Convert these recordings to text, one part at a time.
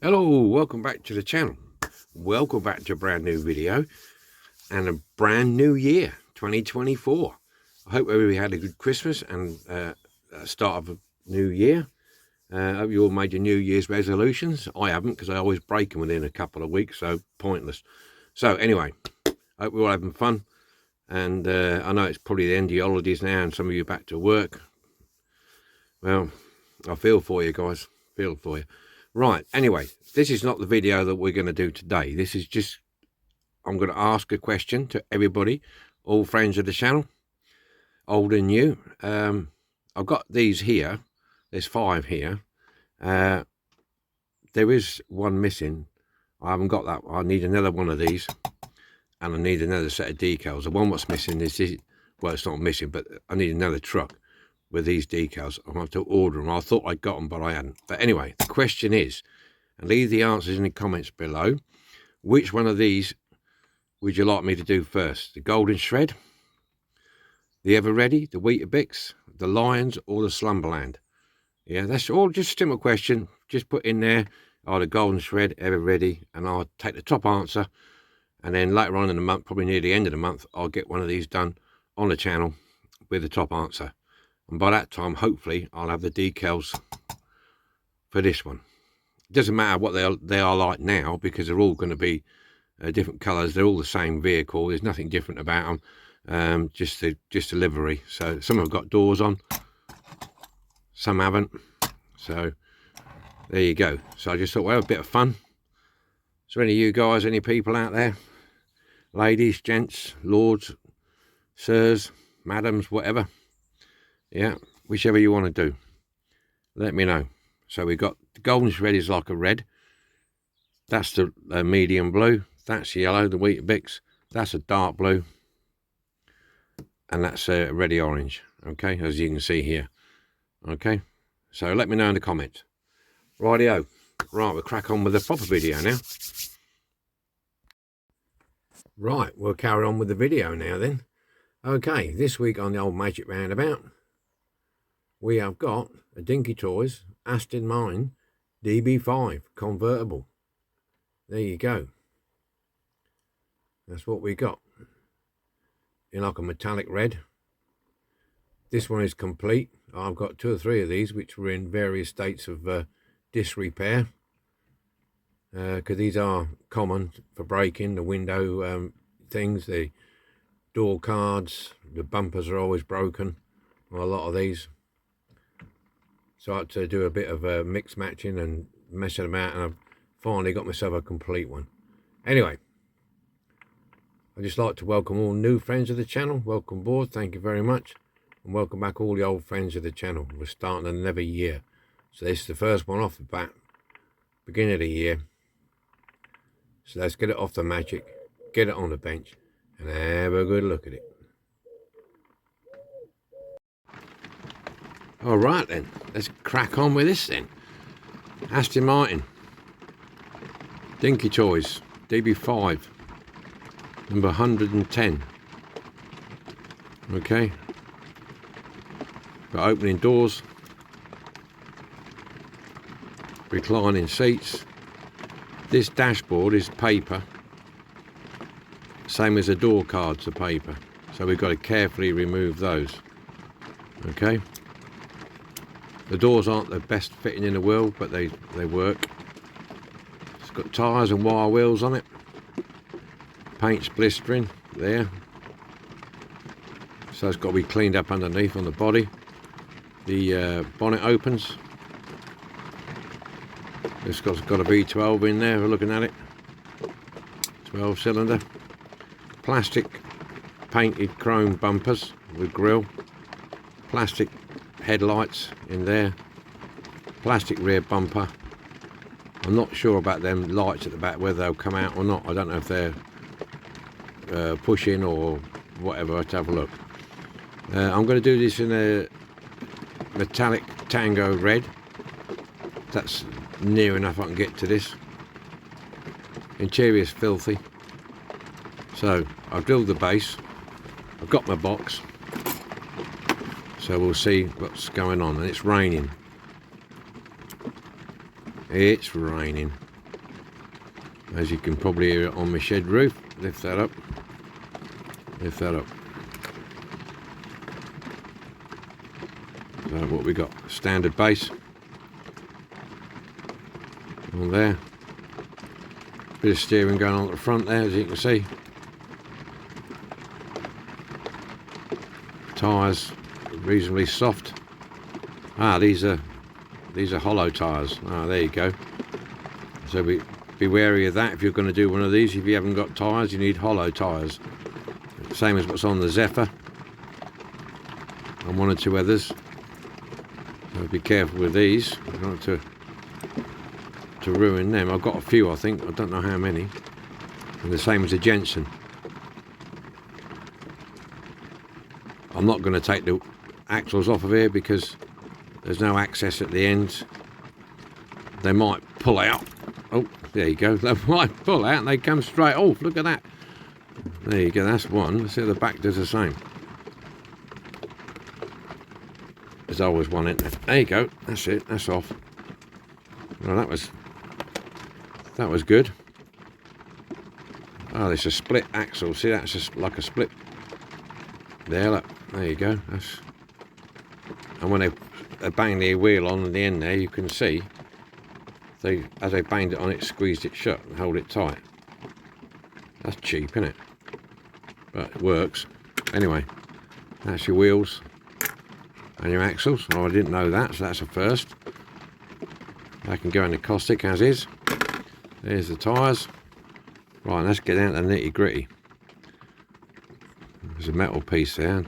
Hello, welcome back to the channel. Welcome back to a brand new video and a brand new year, 2024. I hope everybody had a good Christmas and start of a new year. I hope you all made your New Year's resolutions. I haven't, because I always break them within a couple of weeks, so pointless. So anyway, I hope we're all having fun. And I know it's probably the end of your holidays now and some of you are back to work. Well, I feel for you guys, feel for you. Right, anyway, this is not the video that we're going to do today. This is just, I'm going to ask a question to everybody, all friends of the channel, old and new. I've got these here. There's 5 here. There is one missing. I haven't got that. I need another one of these, and I need another set of decals. The one that's missing is this. Well, it's not missing, but I need another truck with these decals. I'm going to have to order them. I thought I got them, but I hadn't. But anyway, the question is, and leave the answers in the comments below, which one of these would you like me to do first? The Golden Shred, the Ever Ready, the Weetabix, the Lions, or the Slumberland? Yeah, that's all just a simple question. Just put in there, the Golden Shred, Ever Ready, and I'll take the top answer. And then later on in the month, probably near the end of the month, I'll get one of these done on the channel with the top answer. And by that time, hopefully, I'll have the decals for this one. It doesn't matter what they are like now, because they're all going to be different colours. They're all the same vehicle. There's nothing different about them, just the livery. So some have got doors on, some haven't. So there you go. So I just thought, well, a bit of fun. So any of you guys, any people out there, ladies, gents, lords, sirs, madams, whatever, yeah, whichever you want to do, let me know. So we've got the Golden Shred is like a red. That's the medium blue. That's yellow, the Weetabix. That's a dark blue. And that's a ready orange, okay, as you can see here. Okay, so let me know in the comments. Rightio. Right, we'll crack on with the proper video now. Right, we'll carry on with the video now then. Okay, this week on the old Magic Roundabout, we have got a Dinky Toys Aston Mine DB5 convertible. There you go. That's what we got. In like a metallic red. This one is complete. I've got 2 or 3 of these which were in various states of disrepair. Because these are common for breaking. The window things, the door cards, the bumpers are always broken on a lot of these. So I had to do a bit of mix matching and messing them out, and I've finally got myself a complete one. Anyway, I'd just like to welcome all new friends of the channel. Welcome aboard, thank you very much. And welcome back all the old friends of the channel. We're starting another year. So this is the first one off the bat, beginning of the year. So let's get it off the Magic, get it on the bench, and have a good look at it. All right then, let's crack on with this then. Aston Martin Dinky Toys DB5 number 110. Okay, got opening doors, reclining seats. This dashboard is paper, same as the door cards are paper, so we've got to carefully remove those. Okay, the doors aren't the best fitting in the world, but they work. It's got tyres and wire wheels on it. Paint's blistering there, so it's got to be cleaned up underneath on the body. The bonnet opens. It's got a V12 in there, we're looking at it. 12 cylinder. Plastic painted chrome bumpers with grille. Plastic headlights in there. Plastic rear bumper. I'm not sure about them lights at the back, whether they'll come out or not. I don't know if they're pushing or whatever. Let's have a look. I'm going to do this in a metallic tango red. That's near enough I can get to this. Interior's filthy. So I've drilled the base. I've got my box. So we'll see what's going on. And it's raining. It's raining. As you can probably hear it on my shed roof. Lift that up. Lift that up. So what we got? Standard base. On there. Bit of steering going on at the front there, as you can see. Tyres reasonably soft. These are hollow tyres. There you go. So be wary of that if you're going to do one of these. If you haven't got tyres, you need hollow tyres. Same as what's on the Zephyr and one or two others. So be careful with these. You don't want to ruin them. I've got a few, I think. I don't know how many. And the same as the Jensen. I'm not going to take the axles off of here because there's no access at the ends. They might pull out. Oh, there you go. They might pull out and they come straight off. Look at that. There you go. That's one. Let's see if the back does the same. There's always one in there. There you go. That's it. That's off. Well, that was good. Oh, there's a split axle. See, that's just like a split. There, look. There you go. And when they bang the wheel on the end there, you can see as they banged it on, it squeezed it shut and hold it tight. That's cheap, isn't it? But it works. Anyway, that's your wheels and your axles. Oh, I didn't know that, so that's a first. They can go in the caustic as is. There's the tyres. Right, let's get down to the nitty gritty. There's a metal piece there.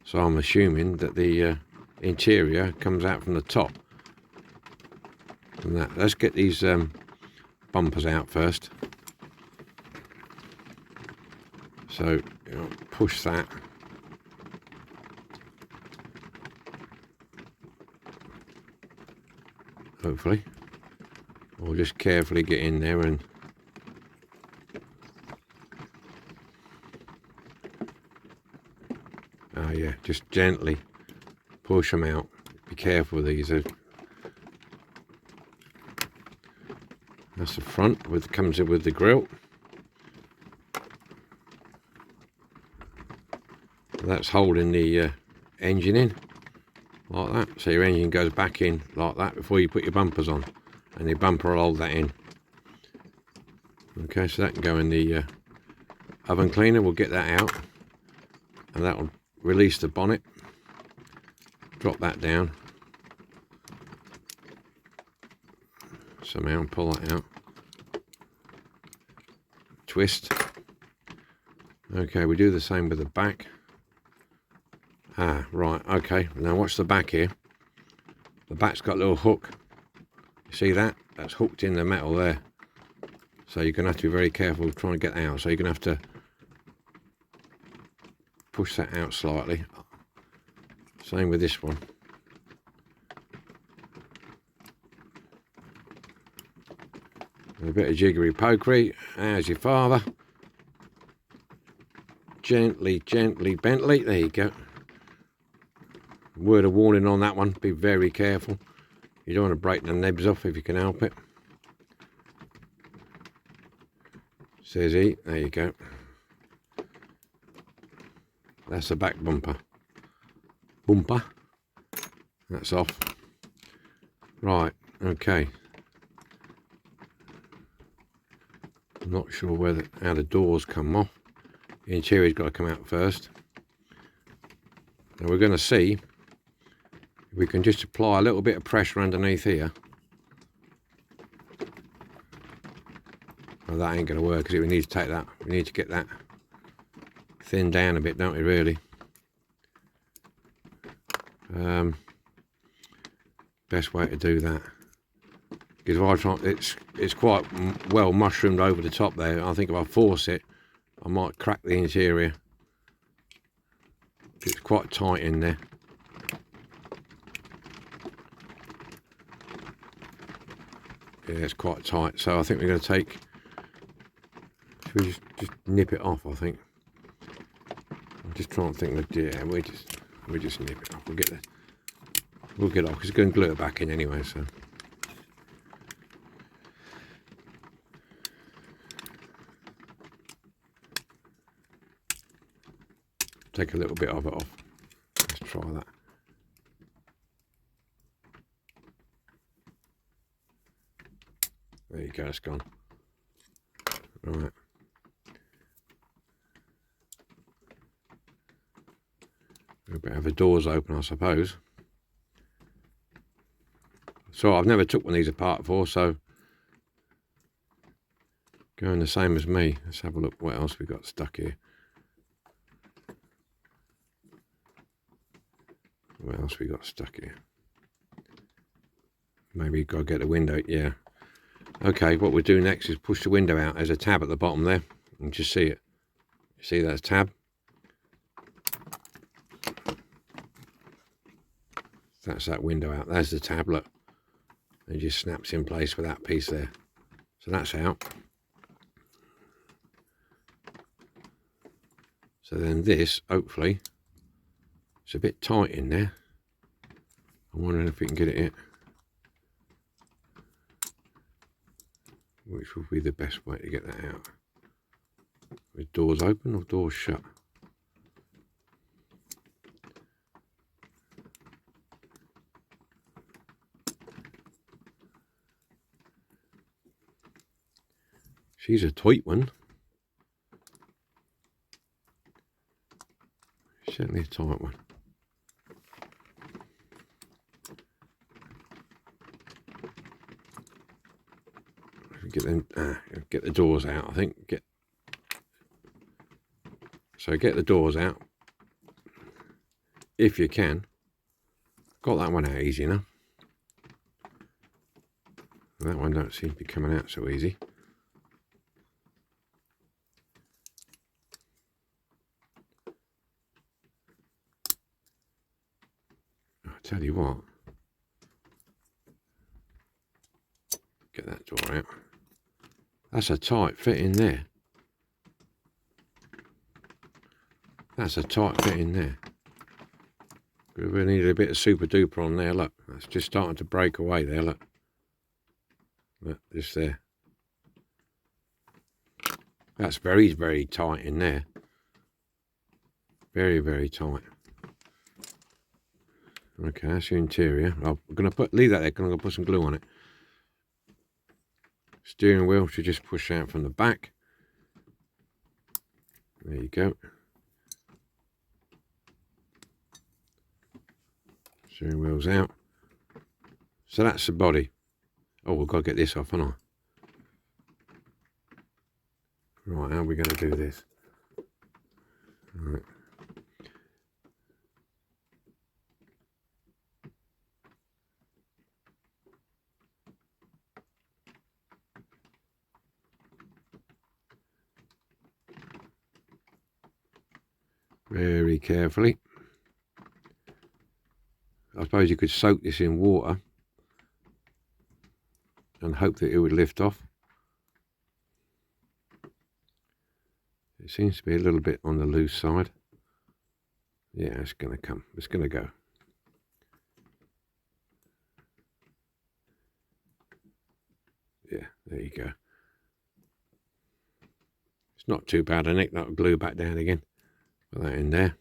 So I'm assuming that the interior comes out from the top. And that. Let's get these bumpers out first. So push that. Hopefully. Or just carefully get in there and yeah, just gently push them out. Be careful with these. That's the front, comes in with the grill. That's holding the engine in like that. So your engine goes back in like that before you put your bumpers on, and your bumper will hold that in. Okay, so that can go in the oven cleaner. We'll get that out, and that will release the bonnet. Drop that down somehow and pull that out. Twist. Okay, we do the same with the back. Right, okay. Now watch the back here. The back's got a little hook. You see that? That's hooked in the metal there. So you're going to have to be very careful trying to get out. So you're going to have to push that out slightly. Same with this one. A bit of jiggery pokery. There's your father. Gently, gently, Bentley. There you go. Word of warning on that one. Be very careful. You don't want to break the nibs off if you can help it. Says he. There you go. That's the back bumper. That's off. Right, okay. I'm not sure how the doors come off. The interior's got to come out first. Now we're going to see if we can just apply a little bit of pressure underneath here. Well, that ain't going to work because we need to take that. We need to get that thinned down a bit, don't we, really? Best way to do that. Because if I try, it's quite well mushroomed over the top there. I think if I force it, I might crack the interior. It's quite tight in there. Yeah, it's quite tight. So I think we're going to take. Should we just nip it off? I think. I'm just trying to think that. Yeah, we just nip it off. We'll get it off because it's going to glue it back in anyway. So. take a little bit of it off. Let's try that. There you go, it's gone. Right. We better have the doors open, I suppose. So I've never took one of these apart before, so going the same as me. Let's have a look what else we got stuck here. What else we got stuck here? Maybe you've got to get the window, yeah. Okay, what we'll do next is push the window out. There's a tab at the bottom there. You can just see it. You see that tab? That's that window out. There's the tab, look. It just snaps in place with that piece there. So that's out. So then this, hopefully, it's a bit tight in there. I'm wondering if we can get it in. Which would be the best way to get that out? With doors open or doors shut? She's a tight one. Certainly a tight one. Get them, get the doors out. I think get the doors out if you can. Got that one out easy enough. That one don't seem to be coming out so easy. I'll tell you what. Get that door out. That's a tight fit in there. That's a tight fit in there. We needed a bit of super duper on there, look. That's just starting to break away there, look. Look, just there. That's very, very tight in there. Very, very tight. Okay, that's the interior. I'm going to leave that there because I'm going to put some glue on it. Steering wheel should just push out from the back. There you go. Steering wheel's out. So that's the body. Oh, we've got to get this off, haven't I? Right, how are we going to do this? Right. Very carefully. I suppose you could soak this in water and hope that it would lift off. It seems to be a little bit on the loose side. Yeah, it's going to come. It's going to go. Yeah, there you go. It's not too bad. I nick that glue back down again. Put that in there.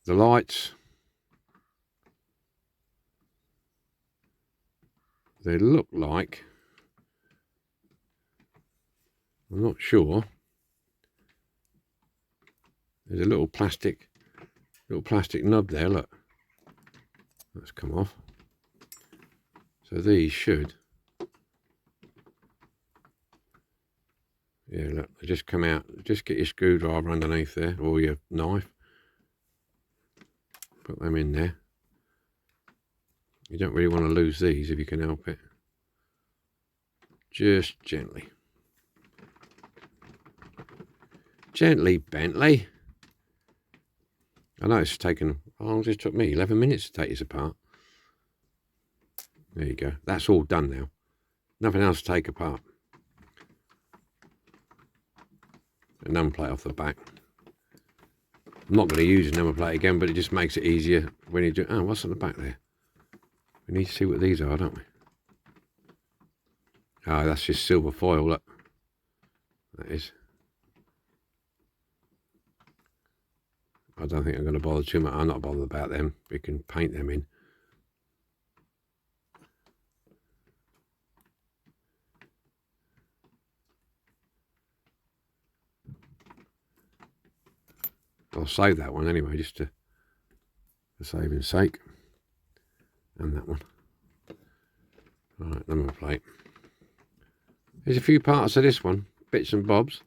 The lights, they look like, I'm not sure, there's a little plastic nub there, look. That's come off. So these should, yeah, look, they just come out. Just get your screwdriver underneath there, or your knife. Put them in there. You don't really want to lose these if you can help it. Just gently. Gently, Bentley. I know it's taken, how long has it took me? 11 minutes to take this apart. There you go. That's all done now. Nothing else to take apart. A number plate off the back. I'm not going to use a number plate again, but it just makes it easier when you do. Oh, what's on the back there? We need to see what these are, don't we? Oh, that's just silver foil, look. That is. I don't think I'm going to bother too much. I'm not bothered about them. We can paint them in. I'll save that one anyway, just for saving's sake. And that one. Right, number plate. There's a few parts of this one, bits and bobs.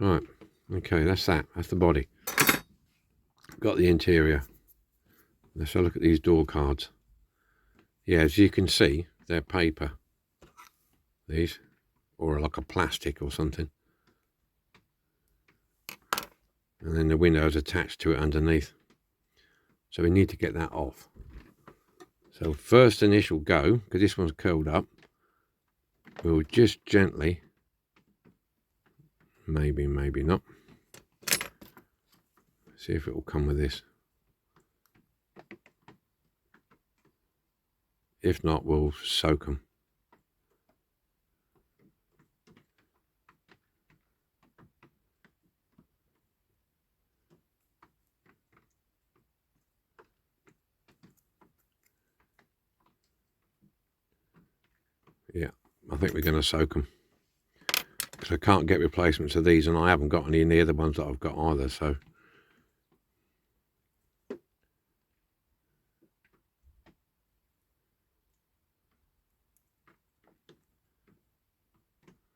Right, okay, that's that. That's the body. Got the interior. Let's have a look at these door cards. Yeah, as you can see, they're paper. These, or like a plastic or something. And then the window's attached to it underneath. So we need to get that off. So first initial go, because this one's curled up, we'll just gently, maybe not, see if it will come with this. If not, we'll soak them. Yeah, I think we're going to soak them. Because I can't get replacements of these, and I haven't got any in the other ones that I've got either, so.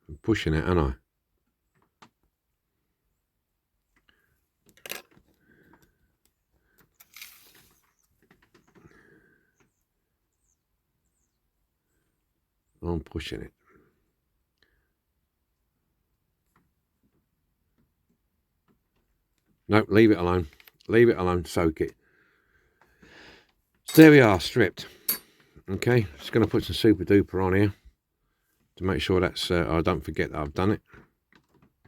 I'm pushing it, aren't I? I'm pushing it. No, leave it alone. Leave it alone, soak it. So there we are, stripped. Okay, just going to put some super duper on here to make sure that's, I don't forget that I've done it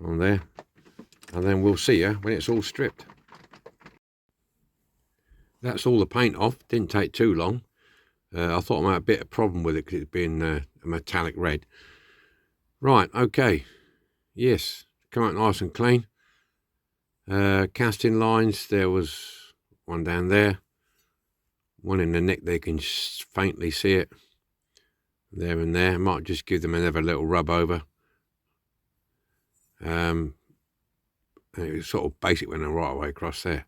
on there. And then we'll see you when it's all stripped. That's all the paint off. Didn't take too long. I thought I might have a bit of problem with it because it's been a metallic red. Right, okay. Yes, come out nice and clean. Casting lines, there was one down there. One in the neck, they can faintly see it. There and there. Might just give them another little rub over. And it was sort of basic when I right away across there.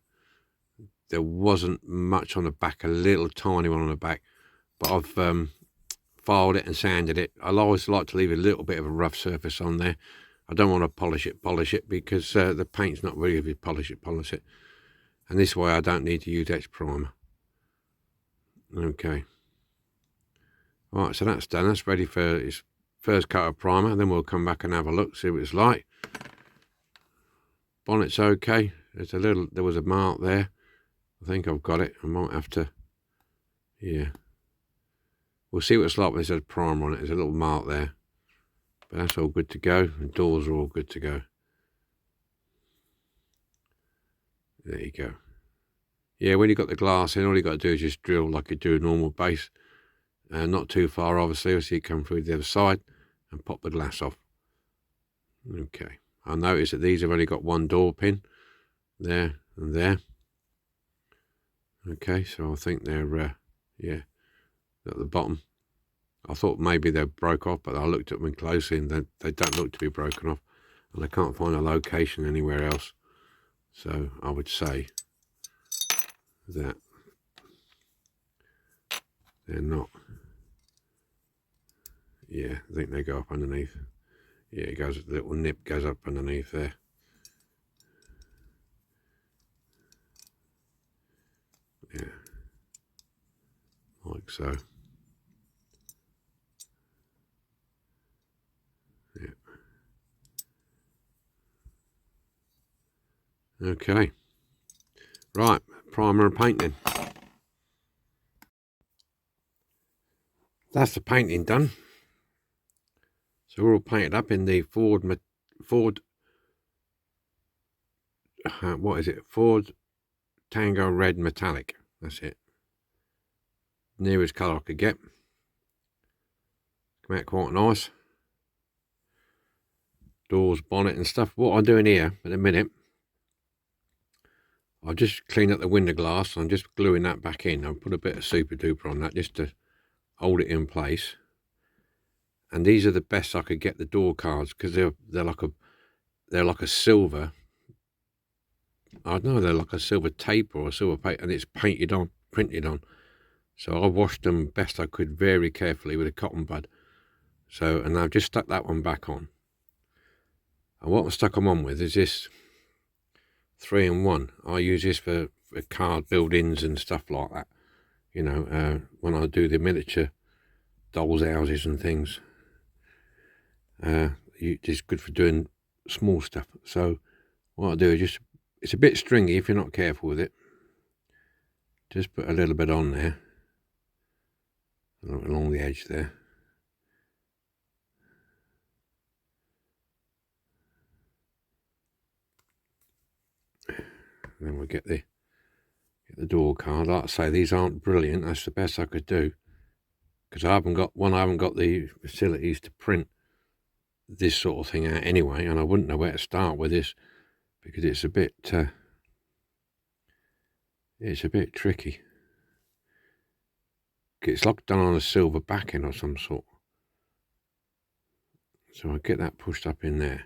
There wasn't much on the back, a little tiny one on the back. But I've filed it and sanded it. I always like to leave a little bit of a rough surface on there. I don't want to polish it because the paint's not really, if you polish it. And this way I don't need to use X primer. Okay. Right, so that's done. That's ready for its first coat of primer. Then we'll come back and have a look, see what it's like. Bonnet's okay. There was a mark there. I think I've got it. I might have to, yeah. We'll see what it's like when there's a primer on it. There's a little mark there. But that's all good to go. The doors are all good to go. There you go. Yeah, when you've got the glass in, all you've got to do is just drill like you do a normal base. Not too far, obviously, so you come through the other side and pop the glass off. Okay. I notice that these have only got one door pin. There and there. Okay, so I think they're, yeah, at the bottom. I thought maybe they broke off, but I looked at them closely and they don't look to be broken off. And I can't find a location anywhere else. So I would say that they're not. Yeah, I think they go up underneath. Yeah, it goes, the little nip goes up underneath there. Yeah, like so. Yeah. Okay. Right, primer and painting. That's the painting done. So we're all painted up in the Ford, what is it? Ford Tango Red Metallic. That's it. nearest colour I could get. Come out quite nice. Doors, bonnet and stuff. What I'm doing here at the minute, I'll just clean up the window glass. I'm just gluing that back in. I'll put a bit of super duper on that just to hold it in place. And these are the best I could get, the door cards, because they're like a silver. I don't know, they're like a silver tape or a silver paint, and it's printed on. So I washed them best I could very carefully with a cotton bud. So, and I've just stuck that one back on. And what I stuck them on with is this 3-in-1. I use this for card buildings and stuff like that. You know, when I do the miniature dolls' houses and things. It's good for doing small stuff. So what I do is just, it's a bit stringy if you're not careful with it. Just put a little bit on there, along the edge there. And then we'll get the door card. Like I say, these aren't brilliant. That's the best I could do, because I haven't got the facilities to print this sort of thing out anyway, and I wouldn't know where to start with this, because it's a bit tricky. It's like done on a silver backing or some sort. So I get that pushed up in there.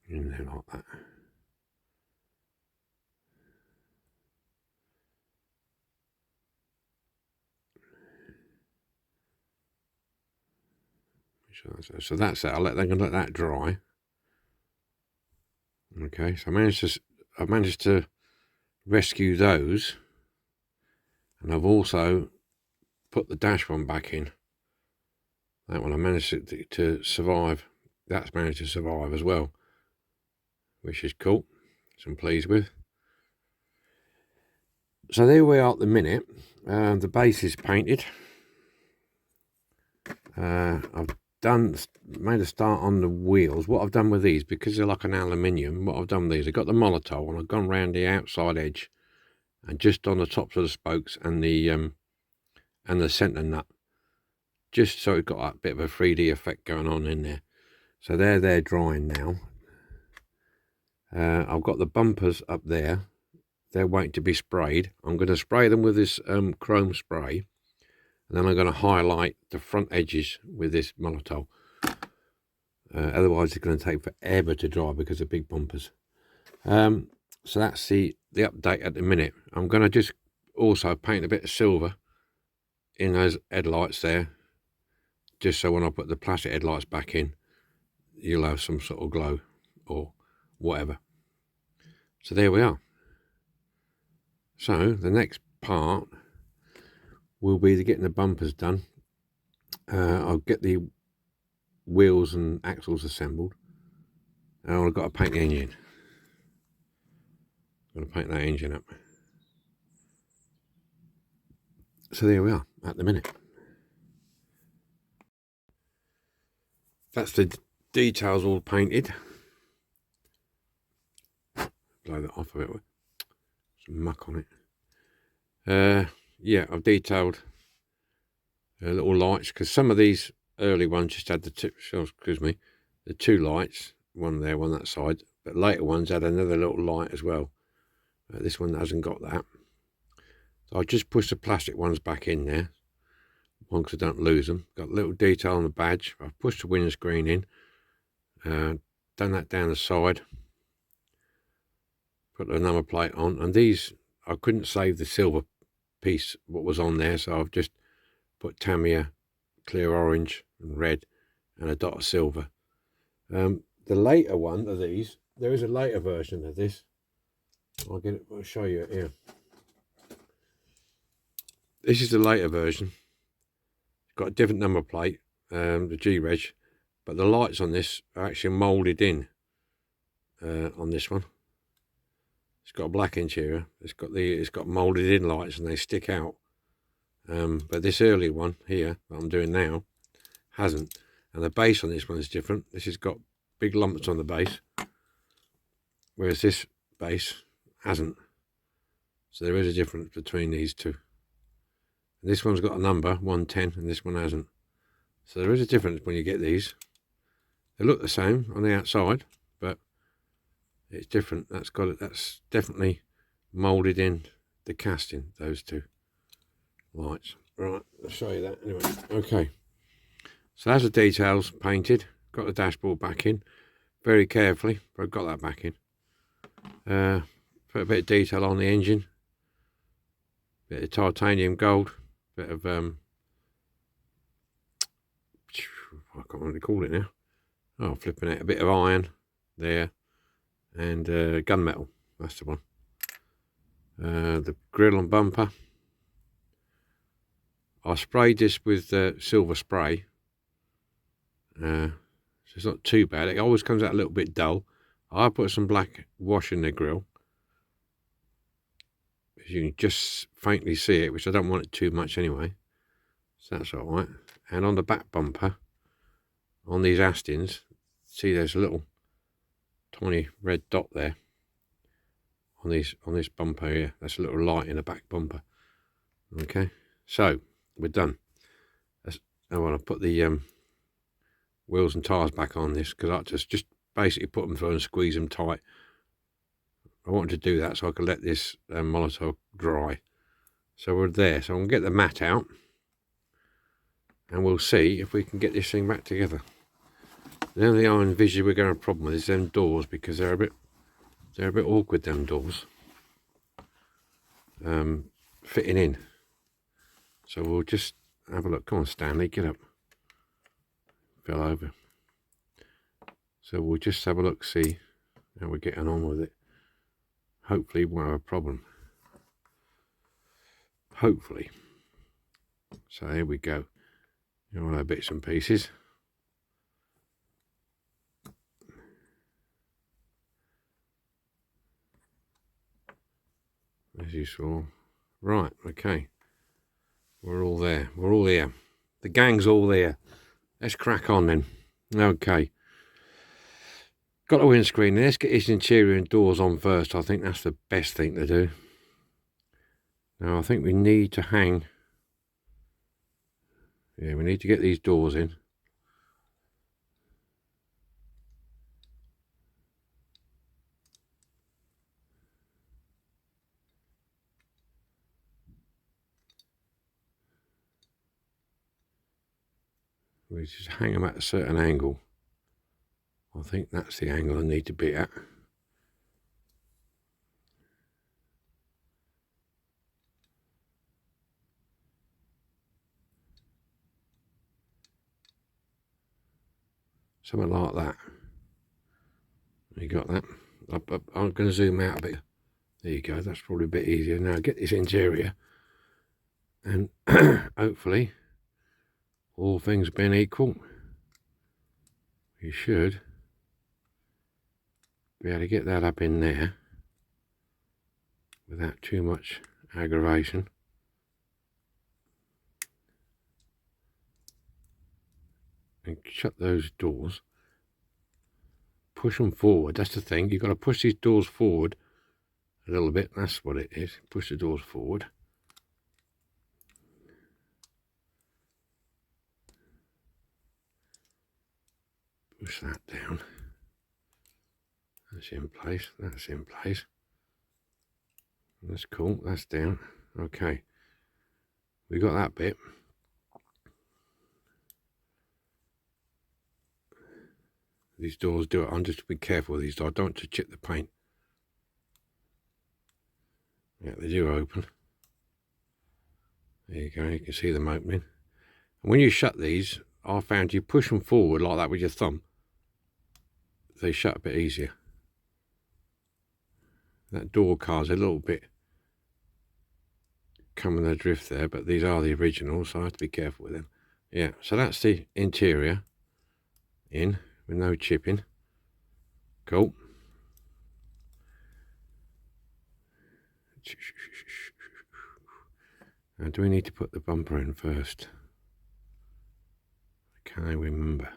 In there like that. So that's it. I'm going to let that dry. Okay, so I managed to rescue those, and I've also put the dash one back in. That one I managed to survive. That's managed to survive as well, which is cool. So I'm pleased with. So there we are at the minute. The base is painted. I've made a start on the wheels. What I've done with these, because they're like an aluminium, what I've done with these, I've got the Molotov and I've gone round the outside edge and just on the tops of the spokes and the centre nut, just so it's got that bit of a 3D effect going on in there. So they're drying now. I've got the bumpers up there. They're waiting to be sprayed. I'm going to spray them with this chrome spray. And then I'm going to highlight the front edges with this Molotov. Otherwise it's going to take forever to dry because of big bumpers. So that's the update at the minute. I'm going to just also paint a bit of silver in those headlights there, just so when I put the plastic headlights back in, you'll have some sort of glow or whatever. So there we are. So the next part will be getting the bumpers done. I'll get the wheels and axles assembled, and I've got to paint the engine. I'm going to paint that engine up. So there we are at the minute. That's the details all painted. Blow that off a bit with some muck on it. Yeah, I've detailed little lights, because some of these early ones just had the two lights, one there, one that side, but later ones had another little light as well. This one hasn't got that. So I just push the plastic ones back in there, one so I don't lose them. Got a little detail on the badge. I've pushed the windscreen in, done that down the side, put the number plate on, and these, I couldn't save the silver piece what was on there, so I've just put Tamiya clear orange and red and a dot of silver. The later one of these, there is a later version of this. I'll show you it here. This is the later version. It's got a different number plate, the G-Reg, but the lights on this are actually moulded in on this one. It's got a black interior. It's got moulded in lights, and they stick out. But this early one here that I'm doing now hasn't. And the base on this one is different. This has got big lumps on the base, whereas this base hasn't. So there is a difference between these two. And this one's got a number, 110, and this one hasn't. So there is a difference when you get these. They look the same on the outside, but it's different. That's definitely moulded in the casting, those two lights. Right, I'll show you that anyway. Okay, so that's the details painted. Got the dashboard back in very carefully, but I've got that back in. Put a bit of detail on the engine, bit of titanium gold, bit of I can't really call it now. Oh, flipping it, a bit of iron there, and gunmetal. That's the one. The grille and bumper. I sprayed this with silver spray. So it's not too bad. It always comes out a little bit dull. I put some black wash in the grille. As you can just faintly see it, which I don't want it too much anyway. So that's alright. And on the back bumper, on these Astons, see there's a little tiny red dot there. On this bumper here. That's a little light in the back bumper. Okay. So we're done. I want to put the wheels and tyres back on this, because I just basically put them through and squeeze them tight. I wanted to do that so I could let this Molotov dry. So we're there. So I'm going to get the mat out, and we'll see if we can get this thing back together. The only thing I envision we're going to have a problem with is them doors, because they're a bit awkward, them doors. Fitting in. So we'll just have a look. Come on, Stanley, get up. Fell over. So we'll just have a look, see how we're getting on with it. Hopefully we won't have a problem. Hopefully. So here we go. All our bits and pieces. As you saw. Right, okay. We're all there. We're all here. The gang's all there. Let's crack on then. Okay. Got the windscreen. Let's get his interior and doors on first. I think that's the best thing to do. Now I think we need to hang. Yeah, we need to get these doors in. We just hang them at a certain angle. I think that's the angle I need to be at. Something like that. You got that? I'm going to zoom out a bit. There you go. That's probably a bit easier. Now get this interior, and hopefully, all things being equal, you should be able to get that up in there without too much aggravation. And shut those doors. Push them forward. That's the thing. You've got to push these doors forward a little bit. That's what it is. Push the doors forward. Push that down. That's in place. That's in place. That's cool. That's down. Okay. We got that bit. These doors do it. I'm just be careful with these doors. I don't want to chip the paint. Yeah, they do open. There you go. You can see them opening. And when you shut these, I found you push them forward like that with your thumb, they shut a bit easier. That door card's a little bit coming adrift there, but these are the originals, so I have to be careful with them. Yeah, so that's the interior in with no chipping. Cool. Now, do we need to put the bumper in first? I can't remember.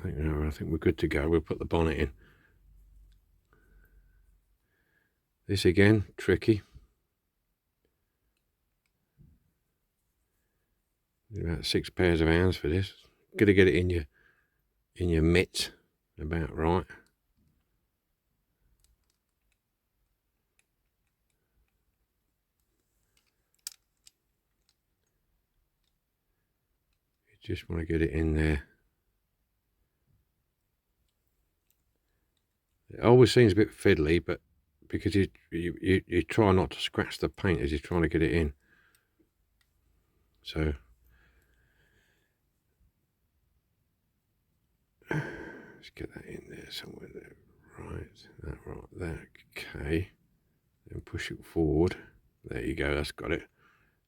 I think we're good to go. We'll put the bonnet in. This again, tricky. About 6 pairs of hands for this. Got to get it in your mitts about right. You just want to get it in there. It always seems a bit fiddly, but because you try not to scratch the paint as you're trying to get it in. So let's get that in there somewhere there. Right there. Okay. Then push it forward. There you go, that's got it.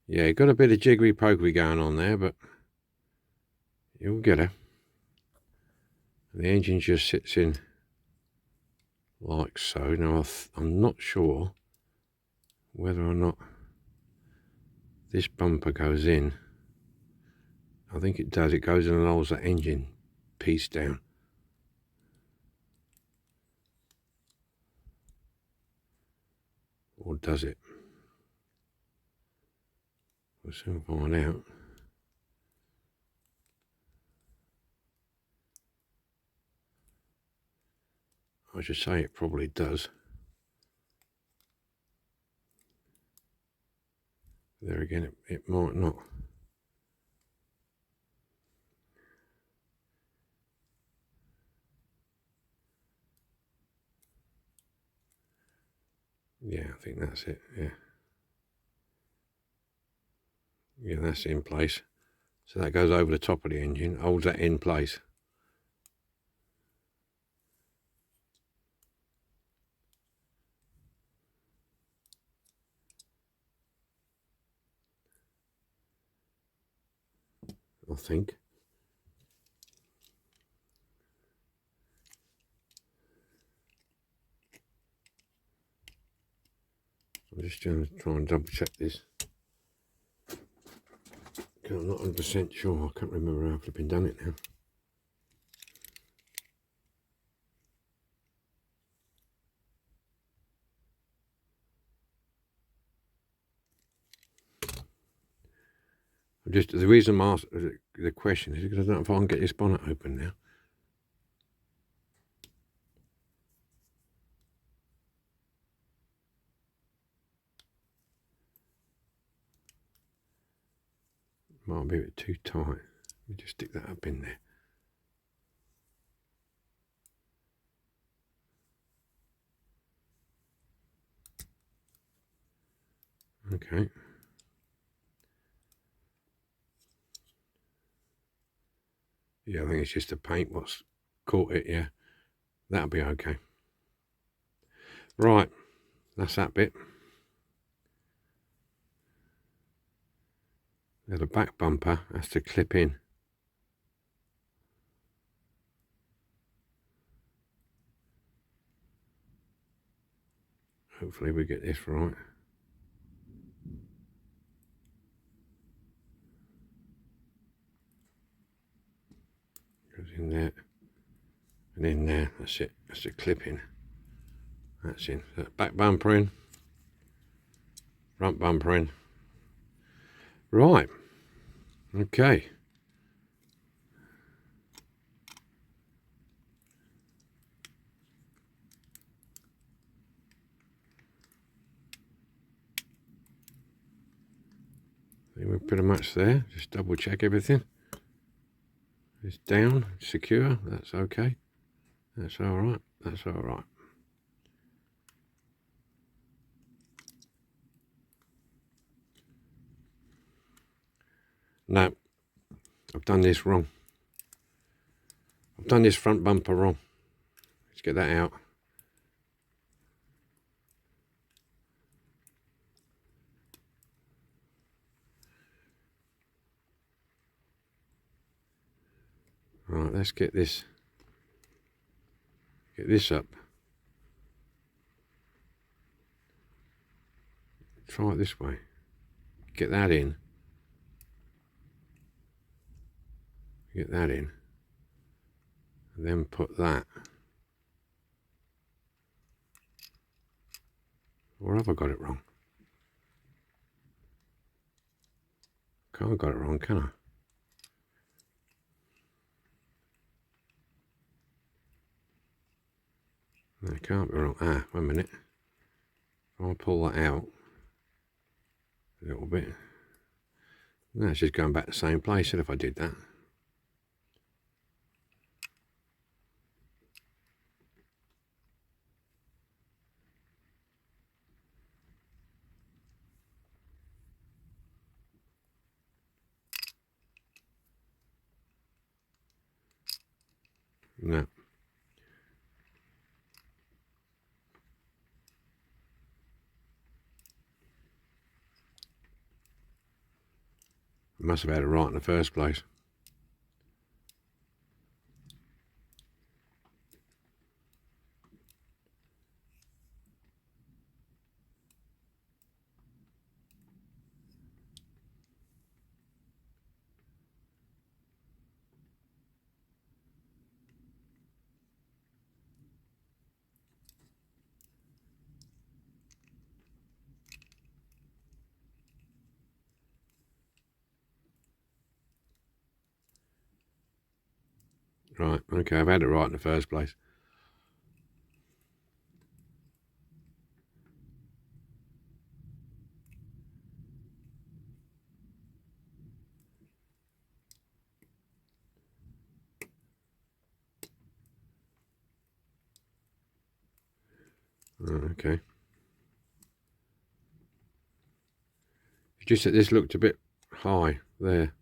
Yeah, got a bit of jiggery pokery going on there, but you'll get it. The engine just sits in like so. Now I'm not sure whether or not this bumper goes in. I think it does. It goes in and holds that engine piece down. Or does it? We'll soon find out. I should say it probably does. There again, it might not. Yeah, I think that's it, yeah. Yeah, that's in place. So that goes over the top of the engine, holds that in place. I think. I'm just going to try and double check this. Because I'm not 100% sure. I can't remember how flipping done it now. The reason I'm asking the question is because I don't know if I can get this bonnet open now. Might be a bit too tight. Let me just stick that up in there. Okay. Yeah, I think it's just the paint what's caught it, yeah. That'll be okay. Right, that's that bit. Now the back bumper has to clip in. Hopefully we get this right. Goes in there and in there. That's it. That's the clip in. That's in. So back bumper in. Front bumper in. Right. Okay. I think we're pretty much there. Just double check everything. It's down, secure. That's okay. That's all right. That's all right. No, I've done this wrong. I've done this front bumper wrong. Let's get that out. Right, let's get this up. Try it this way. Get that in. Get that in. then put that. Or have I got it wrong? Can't got it wrong, can I? No, it can't be wrong. Ah, wait a minute. I'll pull that out a little bit. No, it's just going back to the same place if I did that. No. I must have had it right in the first place. Right, okay, I've had it right in the first place. Okay. It's just that this looked a bit high there.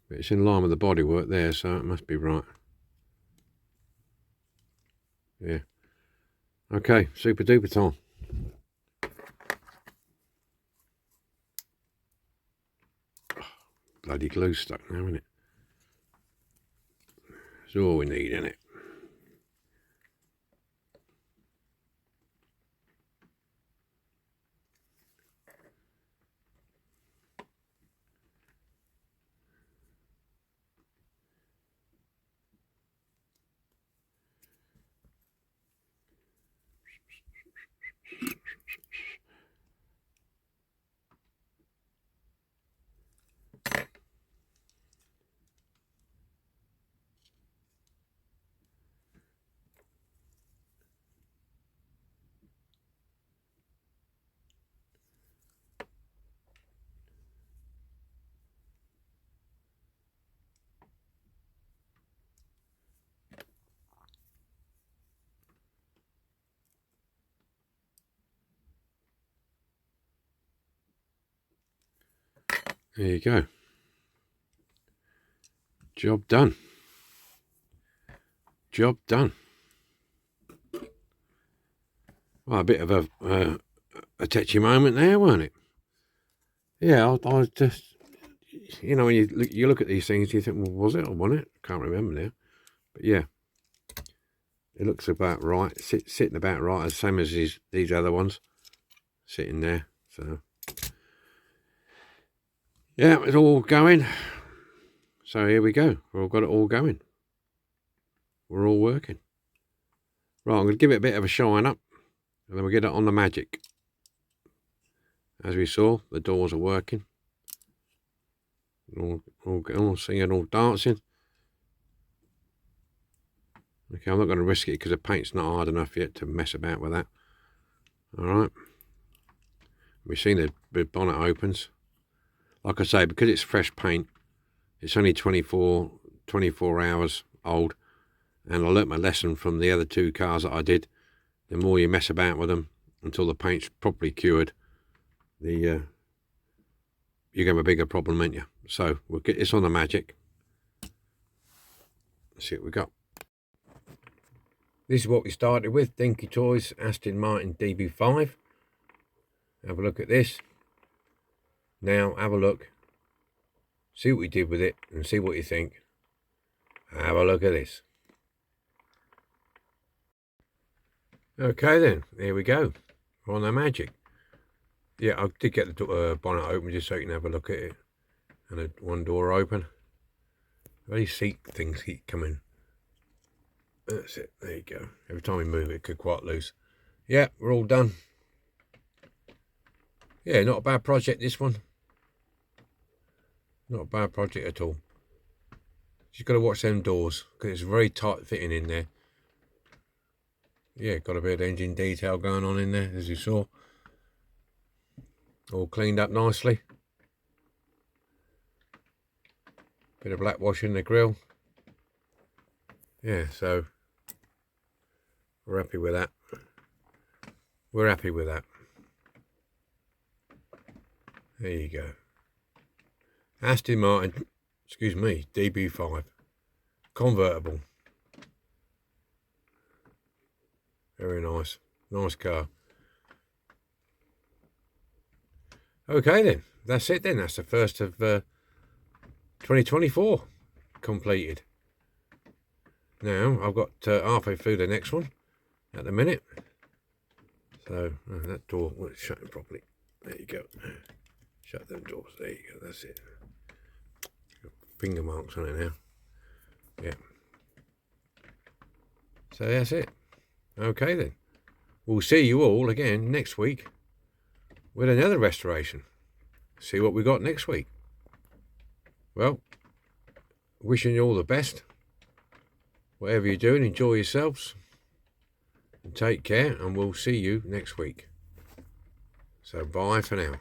But it's in line with the bodywork there, so it must be right. Yeah. Okay, super duper time. Oh, bloody glue stuck now, isn't it? That's all we need, isn't it? There you go. Job done. Job done. Well, a bit of a touchy moment there, weren't it? Yeah, I was just, you know, when you look at these things, you think, well, was it or wasn't it? Can't remember now. But yeah, it looks about right, sitting about right, as same as these other ones, sitting there. So yeah, it's all going. So here we go. We've all got it all going. We're all working. Right, I'm going to give it a bit of a shine up, and then we'll get it on the magic. As we saw, the doors are working. All singing, all dancing. Okay, I'm not going to risk it because the paint's not hard enough yet to mess about with that. All right. We've seen the bonnet opens. Like I say, because it's fresh paint, it's only 24 hours old. And I learnt my lesson from the other two cars that I did. The more you mess about with them until the paint's properly cured, you're going to have a bigger problem, ain't you? So we'll get this on the magic. Let's see what we got. This is what we started with. Dinky Toys, Aston Martin DB5. Have a look at this. Now have a look. See what we did with it and see what you think. Have a look at this. Okay then, there we go. On the magic. Yeah, I did get the bonnet open just so you can have a look at it. and one door open. These seat things keep coming. That's it. There you go. Every time we move it could quite loose. Yeah, we're all done. Yeah, not a bad project, this one. Not a bad project at all. Just got to watch them doors because it's very tight fitting in there. Yeah, got a bit of engine detail going on in there, as you saw. All cleaned up nicely. Bit of black wash in the grill. Yeah, so we're happy with that. We're happy with that. There you go. Aston Martin, excuse me, DB5. Convertible. Very nice. Nice car. Okay then, that's it then. That's the first of 2024 completed. Now, I've got halfway through the next one at the minute. So, that door was shutting properly. There you go. Shut them doors. There you go. That's it. Got finger marks on it now. Yeah. So that's it. Okay then. We'll see you all again next week with another restoration. See what we got next week. Well, wishing you all the best. Whatever you're doing, enjoy yourselves. And take care, and we'll see you next week. So bye for now.